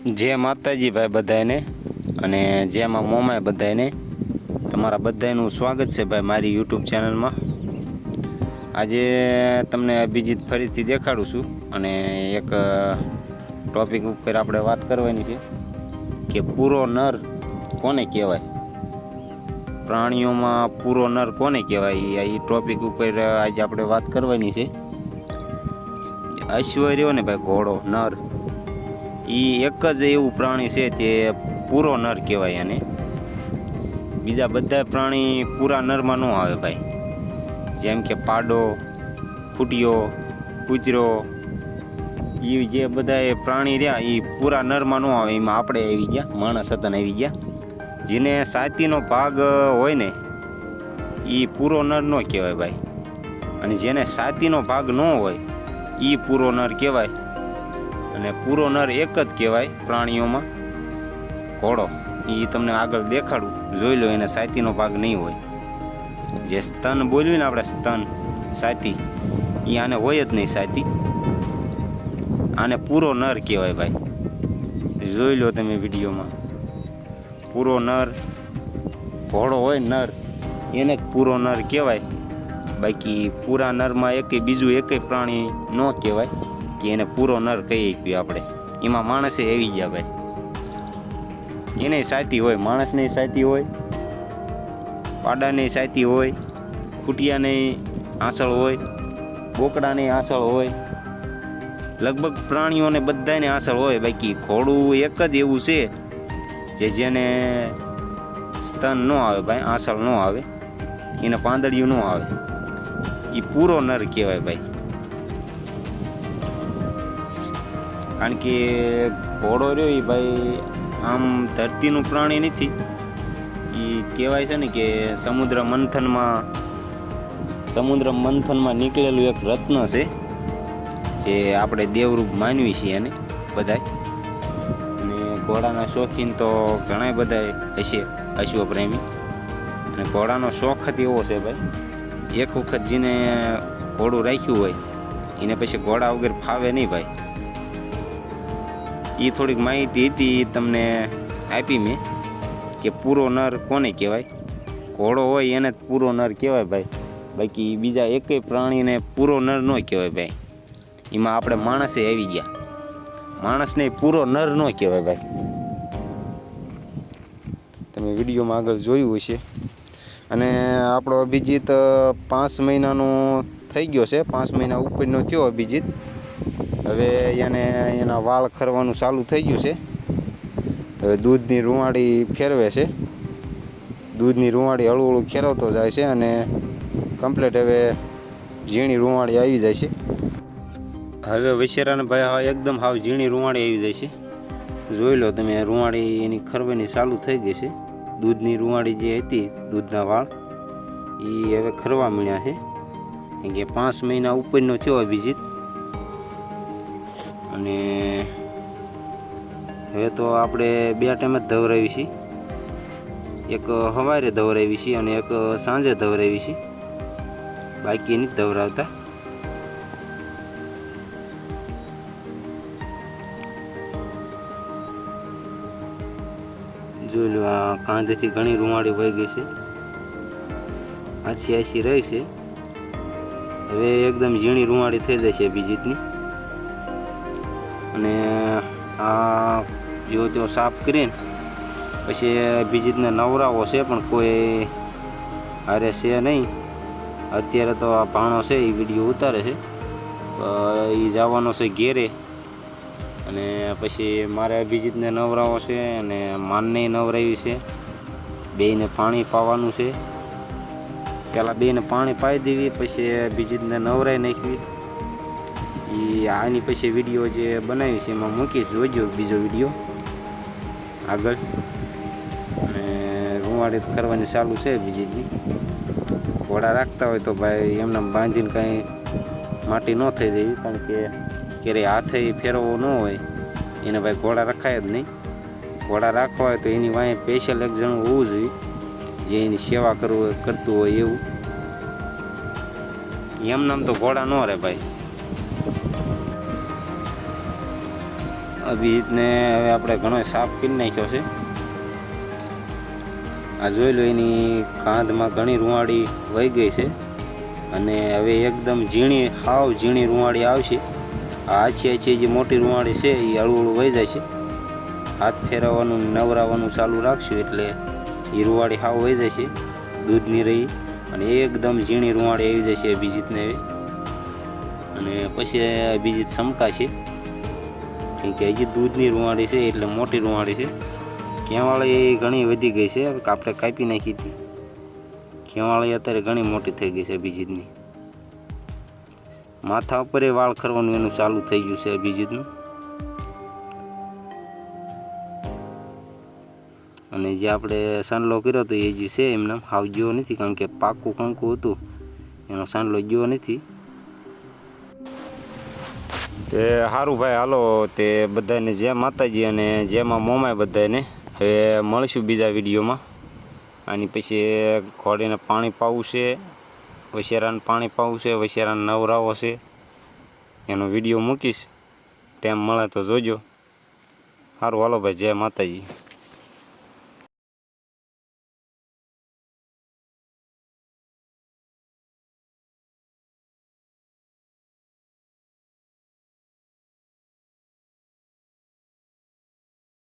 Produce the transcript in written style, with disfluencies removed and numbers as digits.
जय माताजी भाई बधाने અને जय मां मोमाय बधाने તમારા બધાનું સ્વાગત છે ભાઈ મારી YouTube ચેનલમાં। આજે તમને અભિજીત ફરીથી દેખાડું છું અને એક ટોપિક ઉપર આપણે વાત કરવાની છે કે પૂરો નર કોને કહેવાય, પ્રાણીઓમાં પૂરો નર કોને કહેવાય એ ટોપિક ઉપર આજે આપણે વાત કરવાની છે। અશ્વ રહ્યો ને ભાઈ ઘોડો નર, એ એક જ એવું પ્રાણી છે તે પૂરો નર કહેવાય અને બીજા બધા પ્રાણી પૂરા નરમાં ન આવે ભાઈ। જેમ કે પાડો, ખૂટિયો, કૂતરો, એ જે બધા પ્રાણી રહ્યા એ પૂરા નરમાં ન આવે। એમાં આપણે આવી ગયા, માણસ હતા ને આવી ગયા। જેને સાતીનો ભાગ હોય ને એ પૂરો નર ન કહેવાય ભાઈ, અને જેને સાતીનો ભાગ ન હોય એ પૂરો નર કહેવાય। અને પૂરો નર એક જ કહેવાય પ્રાણીઓમાં ઘોડો। એ તમને આગળ દેખાડું, જોઈ લો, એને સાતીનો ભાગ નહીં હોય। જે સ્તન બોલ્યું ને આપણે, સ્તન સાતી, એ આને હોય જ નહીં સાતી, આને પૂરો નર કહેવાય ભાઈ। જોઈ લો તમે વિડીયોમાં, પૂરો નર ઘોડો હોય નર એને જ પૂરો નર કહેવાય। બાકી પૂરા નરમાં બીજું એકેય પ્રાણી ન કહેવાય કે એને પૂરો નર કહીએ કે આપણે। એમાં માણસે આવી ગયા ભાઈ, એને સાતી હોય, માણસને સાતી હોય, પાડાને સાતી હોય, ખૂટિયાને આંસળ હોય, બોકડાને આંસળ હોય, લગભગ પ્રાણીઓને બધાને આંસળ હોય। બાકી ઘોડું એક જ એવું છે જેને સ્તન ન આવે ભાઈ, આંસળ ન આવે, એને પાંદડિયું ન આવે, એ પૂરો નર કહેવાય ભાઈ। કારણ કે ઘોડો રહ્યો એ ભાઈ આમ ધરતીનું પ્રાણી નથી, એ કહેવાય છે ને કે સમુદ્ર મંથનમાં નીકળેલું એક રત્ન છે, જે આપણે દેવરૂપ માનવી છીએ એને બધાય। અને ઘોડાના શોખીન તો ઘણા બધા હશે, અશ્વપ્રેમી। અને ઘોડાનો શોખ જ એવો છે ભાઈ, એક વખત જેને ઘોડું રાખ્યું હોય એને પછી ઘોડા વગર ફાવે નહીં ભાઈ। એ થોડીક માહિતી હતી તમને આપી મેં કે પૂરો નર કોને કહેવાય। ઘોડો હોય એને જ પૂરો નર કહેવાય ભાઈ, બાકી બીજા એકેય પ્રાણીને પૂરો નર ન કહેવાય ભાઈ। એમાં આપણે માણસે આવી ગયા, માણસને પૂરો નર ન કહેવાય ભાઈ। તમે વિડીયોમાં આગળ જોયું હશે। અને આપણો અભિજીત 5 મહિનાનો થઈ ગયો છે, 5 મહિના ઉપરનો થયો અભિજીત। હવે એને એના વાળ ખરવાનું ચાલુ થઈ ગયું છે। હવે દૂધની રૂંવાળી ફેરવે છે, દૂધની રૂંવાળી હળવું હળવું ખેરવતો જાય છે અને કમ્પ્લીટ હવે ઝીણી રૂંવાળી આવી જાય છે। હવે વૈશેરાને ભાઈ હા એકદમ હાવ ઝીણી રૂંવાળી આવી જાય છે। જોઈ લો તમે, રૂંવાળી એની ખરવાની ચાલુ થઈ ગઈ છે। દૂધની રૂંવાળી જે હતી, દૂધના વાળ, એ હવે ખરવા મળ્યા છે, કેમ કે 5 મહિના ઉપરનો થયો અભિજીત। અને હવે તો આપણે 2 ટાઈમ જ ધવરાવી છીએ, એક સવારે ધવરાવી છીએ અને એક સાંજે ધવરાવી છીએ, બાકી નથી ધવરાવતા। જોઈ લો, આ કાંધેથી ઘણી રૂંવાળી વહી ગઈ છે, આછી રહી છે। હવે એકદમ ઝીણી રૂંવાળી થઈ જશે અભિજીતની। અને આ જો તેઓ સાફ કરીને પછી અભિજીતને નવરાવો છે, પણ કોઈ હારે છે નહીં અત્યારે। તો આ ભાણો છે એ વિડીયો ઉતારે છે, એ જવાનો છે ઘેરે, અને પછી મારે અભિજીતને નવરાવો છે અને માનને નવરાવી છે। બેયને પાણી પાવાનું છે, પહેલાં બેયને પાણી પાઈ દેવી, પછી અભિજીતને નવરાઈ નાખવી। એ આની પછી વિડીયો જે બનાવી છે એમાં મૂકીશ, જોઈજો બીજો વિડીયો આગળ। અને રૂંવાળી કરવાની ચાલુ છે અભિજીતની। ઘોડા રાખતા હોય તો ભાઈ એમને બાંધીને કાંઈ માટી ન થઈ દેવી, કારણ કે ક્યારેય હાથે ફેરવવો ન હોય એને ભાઈ ઘોડા રખાય જ નહીં। ઘોડા રાખવા હોય તો એની વાંહે સ્પેશિયલ એક જણું હોવું જોઈએ જે એની સેવા કરતું હોય એવું। એમ નામ તો ઘોડા ન રહે ભાઈ। અભિજીતને હવે આપણે ઘણો સાફ કરી નાખ્યો છે. આ જોઈ લો, એની કાંધમાં ઘણી રૂંવાળી વહી ગઈ છે અને હવે એકદમ ઝીણી, હાવ ઝીણી રૂંવાળી આવશે. આ આછી જે મોટી રૂંવાળી છે એ હળવું વહી જાય છે. હાથ ફેરવવાનું, નવરાવવાનું ચાલુ રાખશું એટલે એ રૂંવાળી હાવ વહી જાય છે, દૂધની રહી, અને એકદમ ઝીણી રૂંવાળી આવી જાય છે અભિજીતને હવે. અને પછી અભિજીત સમકાશે, કેમ કે હજી દૂધની રૂંવાળી છે એટલે મોટી રૂંવાળી છે. કેવાળી ઘણી વધી ગઈ છે, આપણે કાપી નાખી હતી. કેવાળી અત્યારે ઘણી મોટી થઈ ગઈ છે અભિજીતની. માથા ઉપર વાળ કરવાનું એનું ચાલુ થઈ ગયું છે અભિજીતનું. અને જે આપણે સાંડલો કર્યો હતો એ જે છે એમને હાવ ગયો નથી, કારણ કે પાકું કંકુ હતું, એનો સાંડલો ગયો નથી. તે સારું ભાઈ, હાલો તે બધાને જય માતાજી અને જય માં મોમાય બધાને. હવે મળીશું બીજા વિડીયોમાં. આની પછી ઘોડીને પાણી પાવું છે, વશેરાને પાણી પાવું છે, વશેરાને નવરાવો છે, એનો વિડીયો મૂકીશ. ટાઈમ મળે તો જોજો. સારું, હાલો ભાઈ, જય માતાજી.